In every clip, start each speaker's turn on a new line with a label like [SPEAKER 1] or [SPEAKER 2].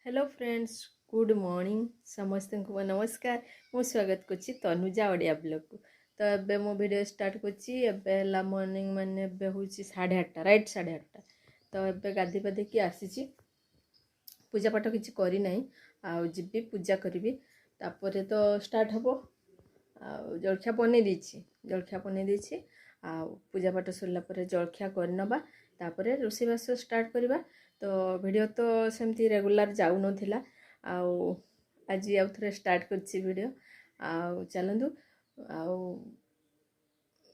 [SPEAKER 1] Hello friends, good morning समस्त को नमस्कार। मु स्वागत करछि तनुजा ओडिया ब्लॉग को। तो एबे मो वीडियो स्टार्ट करछि। एबे ला मॉर्निंग माने एबे होछि 8:30 राइट 8:30। तो एबे गाधी पाधी की आसीछि, पूजा पाठ किछि करी नाही। आ जिबी पूजा करिवि तापरे तो स्टार्ट हबो। आ जलखिया बनै दिछि, जलखिया बनै दिछि। आ पूजा पाठ सरला परे जलखिया करनबा, तापरे रोषेई बास स्टार्ट करबा। तो वीडियो तो सेमती रेगुलर जाऊ नथिला। आउ आज आउ थरे स्टार्ट करछि वीडियो। आउ चलंदु आउ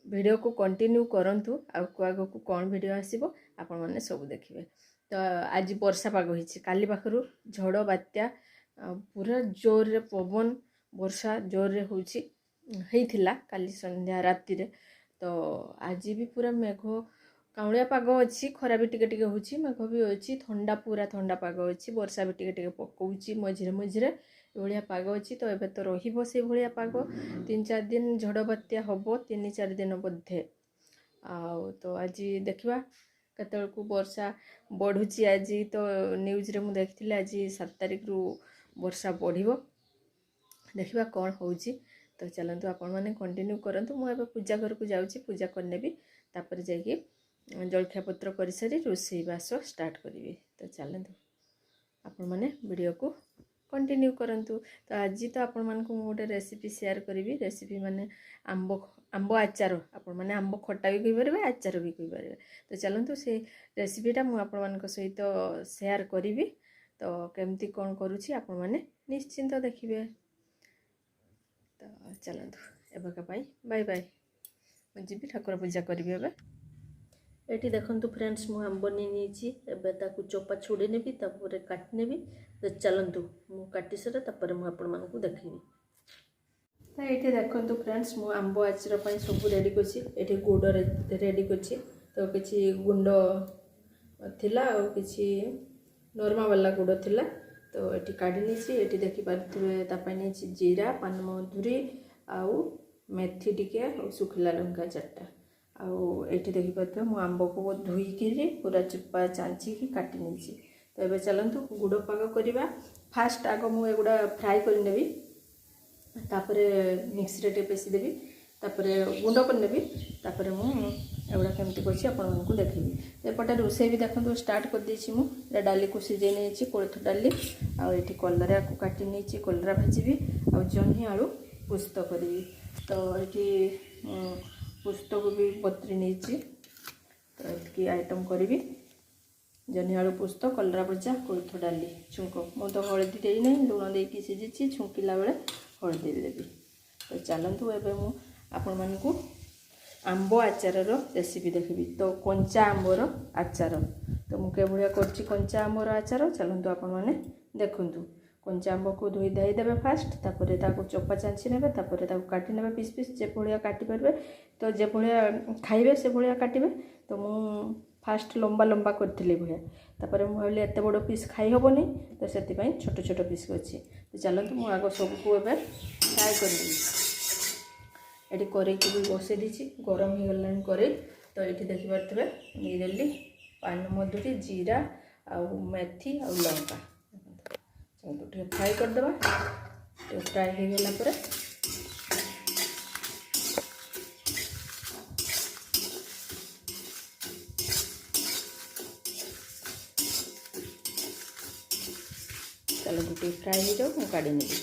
[SPEAKER 1] वीडियो को कंटिन्यू करंतु। आउ आगो को कौन वीडियो आसीबो आपण माने सब देखिबे। तो आज वर्षा पाग होइछि, काली पाखरु झड़ बात्या पूरा जोर रे पवन वर्षा जोर रे होइछि, हेइथिला काली संध्या राति रे। तो आज भी पूरा मेघ काउड़िया पाग अच्छी, खरा भी टिके टिके होछि, मेघ भी अच्छी, ठंडा पूरा ठंडा पाग अच्छी, वर्षा भी टिके टिके पकोउछि मझिरे मझिरे एभलिया पाग अच्छी। तो एबे तो रहिबो से भलिया पाग 3-4 दिन झड़ बात्या हबो, 3-4 दिन बोधे। आउ तो आज देखिबा केतळकु वर्षा बढ़ुची। आज तो न्यूज रे मु देखथिले आज 7 तारिख रु वर्षा बढ़िबो, देखिबा कौन होउची। तो चलंतु आपण माने कंटिन्यू करंतु। मु एबे पूजा घर को जाउची, पूजा करनेबी, तापर जाइए जलखिया पत्र कर सारी रोषेई बास स्टार्ट करी। तो चलतु आपण माने वीडियो को कंटिन्यू करंतु। तो आज तो आपण मानकु गोटे रेसिपी शेयर करी। रेसिपी माने आंबो आचार, आपण माने आंबो खट्टा भी कहि परबे, आचार भी कहि परबे। तो चलतु से रेसिपीटा मु आपण मानक सहित शेयर करी। तो केमती कौन करूची आपण माने निश्चिंत देखिबे। तो चलतु एबका पाई बाय बाय। मु जीबी ठाकुर पूजा करी। एबे एटी देखंतु फ्रेंड्स, मु आंब नहीं एबे ताकू चोपा छोड़े नेबी, तापर काटी नेबी। तो चलंतु मु काटी सरे तापर मु आपण मानकू देखिबी। तो ये देखंतु फ्रेंड्स, मु आंब आचार पई सब रेडी करछि। एठी गुड़ रेडी करछि। तो किछि गुंड थिला और किछि नॉर्मल वाला गुड़ थिला। तो एठी काढी नेछि। एठी देखि पारथुबे तापै नेछि जीरा, पान मधुरी आउ मेथी टिके और सुखिला लंका 4टा। आउ एठी देखि पारथुबे मु आंब को धोई के पूरा चुप्पा चांची की काटी नेछि। तो एबे चलंतु गुड़ पाग करिबा। फास्ट आगो मु एगुडा फ्राई कर नेबी, तापरे मिक्सी रे पेसी देबी, तापरे गुंड कर नेबी, तापरे मु एगुडा केमती करछि आपण मानकू देखिबी। तो एपटे रोषेई भी देखंतु स्टार्ट कर देछि। मु डाली को सिझे नेछि, कोळथ डाली। आ एठी कलरा को काटी नेछि, कलरा भाजीबी। आ जन्ही आलू पुस्त करिवि। तो एठी पुस्तक भी पत्री नेछि। तो एतकी आइटम करिवि। जन्ही आलू पुस्त, कलरा भजा, कोळथ डाली, छुंको। मु तो हळदी देई नै, लुण देकी सिझिछि। छुंकिला बेले हळदी देबी। तो चलंतु एबे मु आपण मानकू आंब आचार रेसिपी देखिबी। तो कंचा आंबर आचार तो मु केभलिया करछि कंचा आंबर आचार। चलंतु आपण माने देखंतु। कंचा आंब को धोई धाई देबे फास्ट, तापरे ताको चोपा चांची नेबे, तापरे ताको काटी नेबे पीस पीस, जे भलिया काटी परबे। तो जे भलिया खाइबे से भलिया काटिबे। तो मु फास्ट लंबा लंबा करथिले भलिया, तापरे मु भाबिली एते बड़ पीस खाई हबोनी। तो सेति पई छोट छोट पीस करछि। तो चलंतु मु आगो सब को एबे फ्राई करबी। एटी करे को भी बसे दीची, गरम हो गलान करे। तो ये देखि पारथबे देली पान मधुरी, जीरा आउ मेथी आउ लंका। चलो फ्राई कर देबा। तो फ्राई हो गला पर चलो गोटे फ्राई हो जाओ, मु काढी नेबी।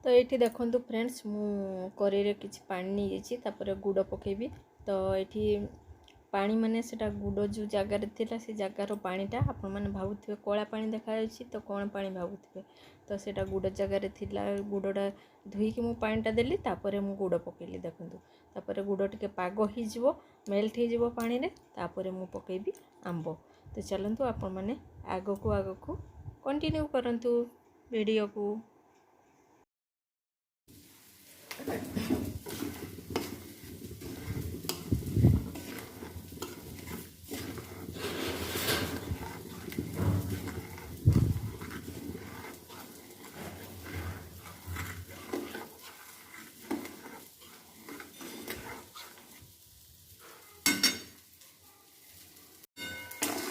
[SPEAKER 1] तो ये देखंतु फ्रेंड्स, मु करी रे किछि पानी नहीं जाइछि, तापर गुड़ पकेबी। तो ये पानी माने सेटा गुड़ जो जगार थिला से जगार पानीटा आपण माने भाबुथिबे कला पानी देखा जाइछि। तो कौन पानी भाबुथिबे, तो सेटा गुड़ जगार थिला। गुड़टा धोई कि मु पानीटा देली, तापर मु गुड़ पकेली। देखंतु तापर गुड़ टिके पाग ही जिवो, मेल्ट ही जिवो पानी रे, तापर मु पकेबी आंबो। तो चलंतु आपण माने आगो को कंटिन्यू करंतु वीडियो को।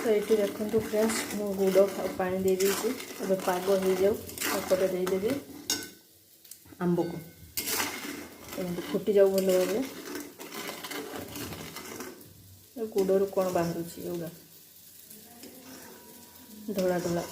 [SPEAKER 1] तो ये देखो फ्रेंड्स मु गुड़ और पानी दे दीजिए अब पाग हो जाऊ एपटे देदेवी आंब को फुटी जाऊ भल भाव गुड़ कौन बाहर धला धला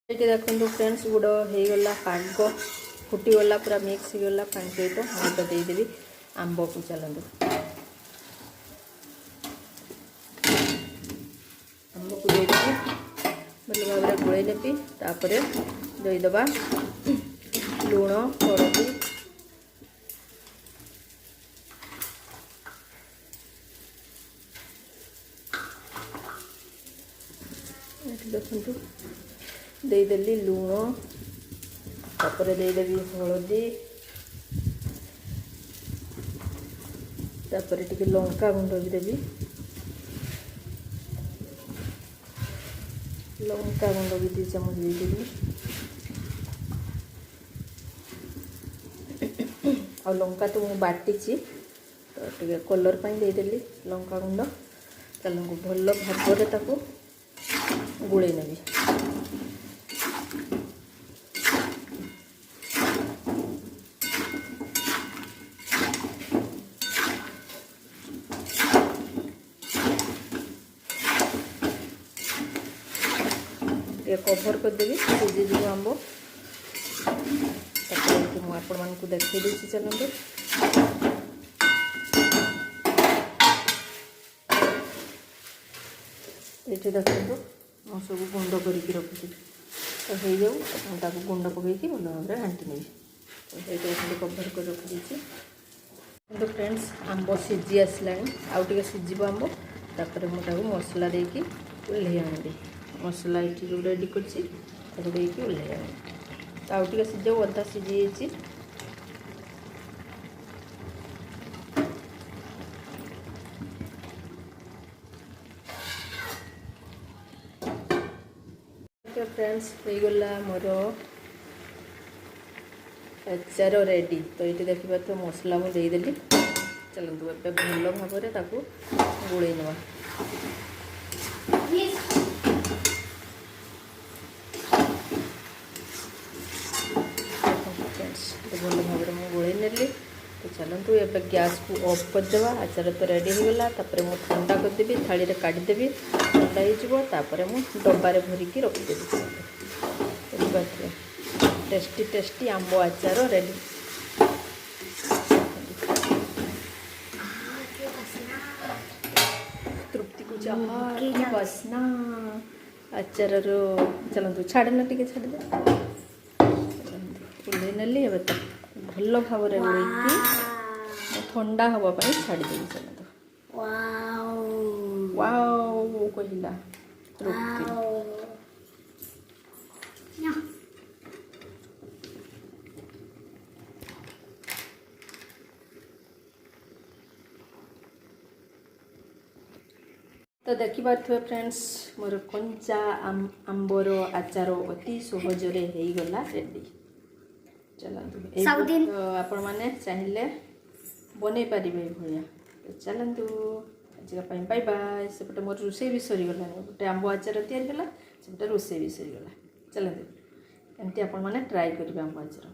[SPEAKER 1] ये देखो फ्रेंड्स गुड़ होगला पाग फुटीगला पूरा मिक्स होगला पानी सहित मुझे देदेवी आंब को चलते आंब को देदेवी भल भाव में गोल नेबी तापर देदेबा लुण हलदी देखु देदेली लुण तापर देदेवी हलदी तापर टिके लंका गुंड भी देवी लंका गुंड भी 2 चम्मच देदेवी आ लंका तो मुझे बाटी तो टिके कलर पाई देदेली लंका गुंड चलो भल भाव में गुड़े नेबी कभर करदेवी सीझीज आंब आपण मान देखी देसी चलते ये देखो मैं सब गुंड करके रखी तो हो जाऊ गुंड पकईकि भल भाव में घाटी नेबी तो ये कभर कर रखी तो फ्रेंड्स आंब सीझी आसला आउ टे सीझ आंब तापर मुझे मसला देकी ओल्हे आनी मसला ये जो रेडी करके ओल्हे आनी तो आउ टे सीझ अधा सीझी जाइए फ्रेंड्स होगला मोर अचार रेडी तो ये देखिए तो मसला मुझे देदेली चलतु ए भल भाव में गोल नवा फ्रेंड्स भल भाव में गोल नेली तो चलतु ए गैस को ऑफ करदेवा आचार तो रेडी होगला मुझे ठंडा करदेवी थाली में काढ़ीदेवी ठंडा होपर मुझे डब्बारे भरिकी रखिदेवी टेस्टी टेस्टी आंब आचार रेडी तृप्ति को चाह बसना आचार चलतु छाड़ना टे छाड़दे ओल्हे नेली ए भल भाव में गोलैकी ठंडा हाँपाई छाड़देवी चलते वाओ कहला तृप्ति तो देखी पारे फ्रेंड्स मोर कंचा आंबर आचार अति सहजरे होगला रेडी चलतु तो आपण मैंने चाहिए बन पारे भाया तो चलतु आज बाय बाय सेपटे मोर रोसे भी सरीगला गोटे आंब आचार तैयारी सेपटे रोसे भी सरीगला चलतु एमती आपण मैंने ट्राए करेंगे आंब आचार।